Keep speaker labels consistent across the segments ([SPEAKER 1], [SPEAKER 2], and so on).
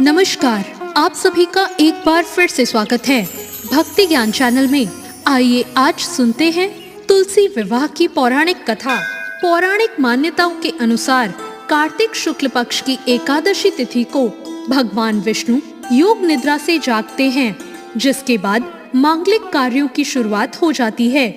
[SPEAKER 1] नमस्कार, आप सभी का एक बार फिर से स्वागत है भक्ति ज्ञान चैनल में। आइए आज सुनते हैं तुलसी विवाह की पौराणिक कथा। पौराणिक मान्यताओं के अनुसार कार्तिक शुक्ल पक्ष की एकादशी तिथि को भगवान विष्णु योग निद्रा से जागते हैं, जिसके बाद मांगलिक कार्यों की शुरुआत हो जाती है।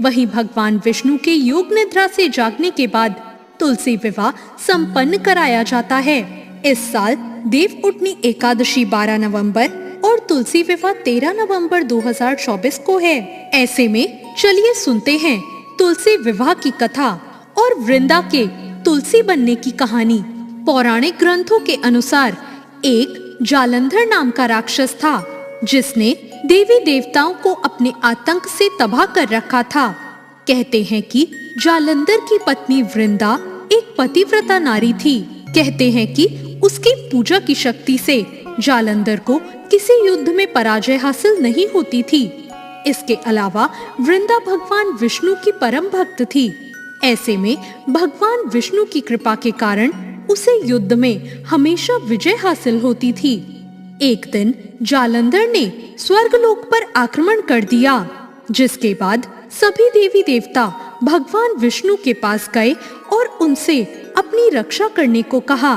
[SPEAKER 1] वहीं भगवान विष्णु के योग निद्रा से जागने के बाद तुलसी विवाह संपन्न कराया जाता है। इस साल देव उठनी एकादशी 12 नवंबर और तुलसी विवाह 13 नवंबर 2024 को है। ऐसे में चलिए सुनते हैं तुलसी विवाह की कथा और वृंदा के तुलसी बनने की कहानी। पौराणिक ग्रंथों के अनुसार एक जालंधर नाम का राक्षस था, जिसने देवी देवताओं को अपने आतंक से तबाह कर रखा था। कहते हैं कि जालंधर की पत्नी वृंदा एक पतिव्रता नारी थी। कहते हैं कि उसकी पूजा की शक्ति से जालंधर को किसी युद्ध में पराजय हासिल नहीं होती थी। इसके अलावा वृंदा भगवान विष्णु की परम भक्त थी। ऐसे में भगवान विष्णु की कृपा के कारण उसे युद्ध में हमेशा विजय हासिल होती थी। एक दिन जालंधर ने स्वर्गलोक पर आक्रमण कर दिया, जिसके बाद सभी देवी देवता भगवान विष्णु के पास गए और उनसे अपनी रक्षा करने को कहा।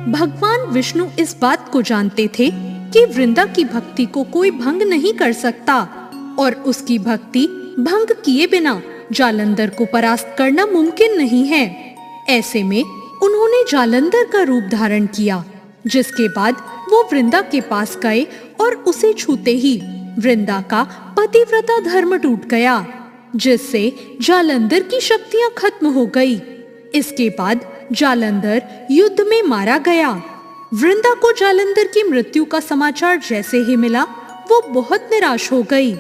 [SPEAKER 1] भगवान विष्णु इस बात को जानते थे कि वृंदा की भक्ति को कोई भंग नहीं कर सकता और उसकी भक्ति भंग किए बिना जालंधर को परास्त करना मुमकिन नहीं है। ऐसे में उन्होंने जालंधर का रूप धारण किया, जिसके बाद वो वृंदा के पास गए और उसे छूते ही वृंदा का पतिव्रता धर्म टूट गया, जिससे जालंधर की शक्तियां खत्म हो गई। इसके बाद जालंधर युद्ध में मारा गया। वृंदा को जालंधर की मृत्यु का समाचार जैसे ही मिला, वो बहुत निराश हो गई।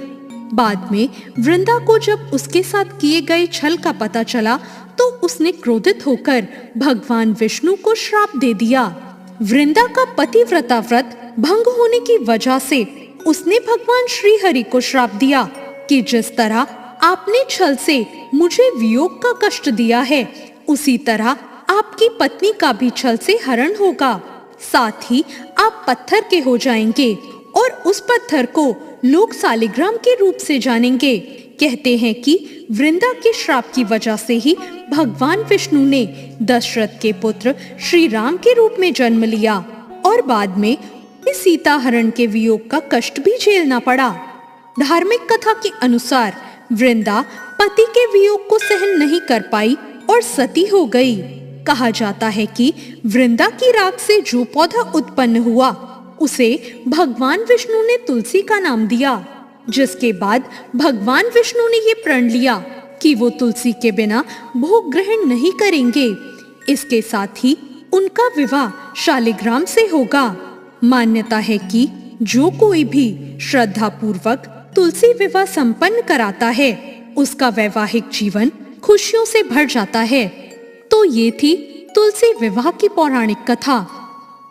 [SPEAKER 1] बाद में वृंदा को जब उसके साथ किए गए छल का पता चला, तो उसने क्रोधित होकर भगवान विष्णु को श्राप दे दिया। वृंदा का पतिव्रता व्रत भंग होने की वजह से उसने भगवान श्री हरि को श्राप दिया कि जिस तरह आपने छल से मुझे वियोग का कष्ट दिया है, उसी तरह आपकी पत्नी का भी छल से हरण होगा। साथ ही आप पत्थर के हो जाएंगे और उस पत्थर को लोग सालिग्राम के रूप से जानेंगे। कहते हैं कि वृंदा के श्राप की वजह से ही भगवान विष्णु ने दशरथ के पुत्र श्री राम के रूप में जन्म लिया और बाद में सीता हरण के वियोग का कष्ट भी झेलना पड़ा। धार्मिक कथा के अनुसार वृंदा पति के वियोग को सहन नहीं कर पाई और सती हो गई। कहा जाता है कि वृंदा की राख से जो पौधा उत्पन्न हुआ, उसे भगवान विष्णु ने तुलसी का नाम दिया, जिसके बाद भगवान विष्णु ने ये प्रण लिया कि वो तुलसी के बिना भोग ग्रहण नहीं करेंगे। इसके साथ ही उनका विवाह शालिग्राम से होगा। मान्यता है कि जो कोई भी श्रद्धा पूर्वक तुलसी विवाह संपन्न कराता है, उसका वैवाहिक जीवन खुशियों से भर जाता है। तो ये थी तुलसी विवाह की पौराणिक कथा।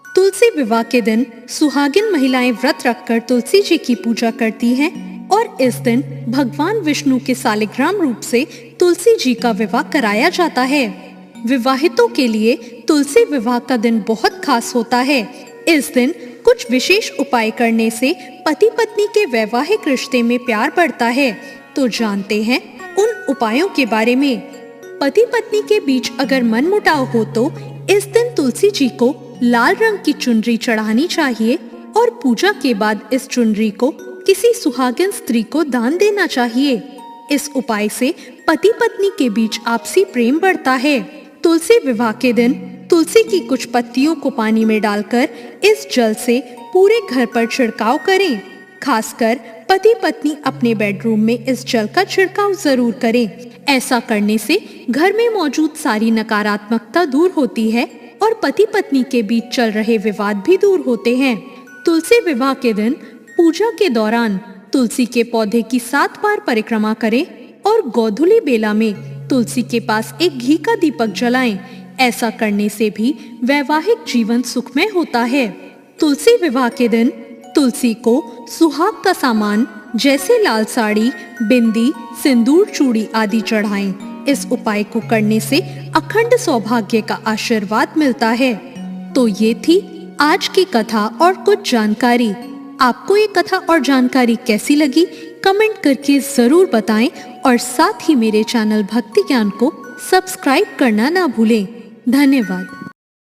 [SPEAKER 1] तुलसी विवाह के दिन सुहागिन महिलाएं व्रत रखकर तुलसी जी की पूजा करती हैं और इस दिन भगवान विष्णु के सालिग्राम रूप से तुलसी जी का विवाह कराया जाता है। विवाहितों के लिए तुलसी विवाह का दिन बहुत खास होता है। इस दिन कुछ विशेष उपाय करने से पति पत्नी के वैवाहिक रिश्ते में प्यार बढ़ता है। तो जानते हैं उन उपायों के बारे में। पति पत्नी के बीच अगर मनमुटाव हो तो इस दिन तुलसी जी को लाल रंग की चुनरी चढ़ानी चाहिए और पूजा के बाद इस चुनरी को किसी सुहागिन स्त्री को दान देना चाहिए। इस उपाय से पति पत्नी के बीच आपसी प्रेम बढ़ता है। तुलसी विवाह के दिन तुलसी की कुछ पत्तियों को पानी में डालकर इस जल से पूरे घर पर छिड़काव करें। खासकर पति पत्नी अपने बेडरूम में इस जल का छिड़काव जरूर करें। ऐसा करने से घर में मौजूद सारी नकारात्मकता दूर होती है और पति पत्नी के बीच चल रहे विवाद भी दूर होते हैं। तुलसी विवाह के दिन पूजा के दौरान तुलसी के पौधे की 7 बार परिक्रमा करें और गोधूली बेला में तुलसी के पास एक घी का दीपक जलाएं। ऐसा करने से भी वैवाहिक जीवन सुखमय होता है। तुलसी विवाह के दिन तुलसी को सुहाग का सामान जैसे लाल साड़ी, बिंदी, सिंदूर, चूड़ी आदि चढ़ाएं। इस उपाय को करने से अखंड सौभाग्य का आशीर्वाद मिलता है। तो ये थी आज की कथा और कुछ जानकारी। आपको ये कथा और जानकारी कैसी लगी कमेंट करके जरूर बताएं और साथ ही मेरे चैनल भक्ति ज्ञान को सब्सक्राइब करना ना भूलें। धन्यवाद।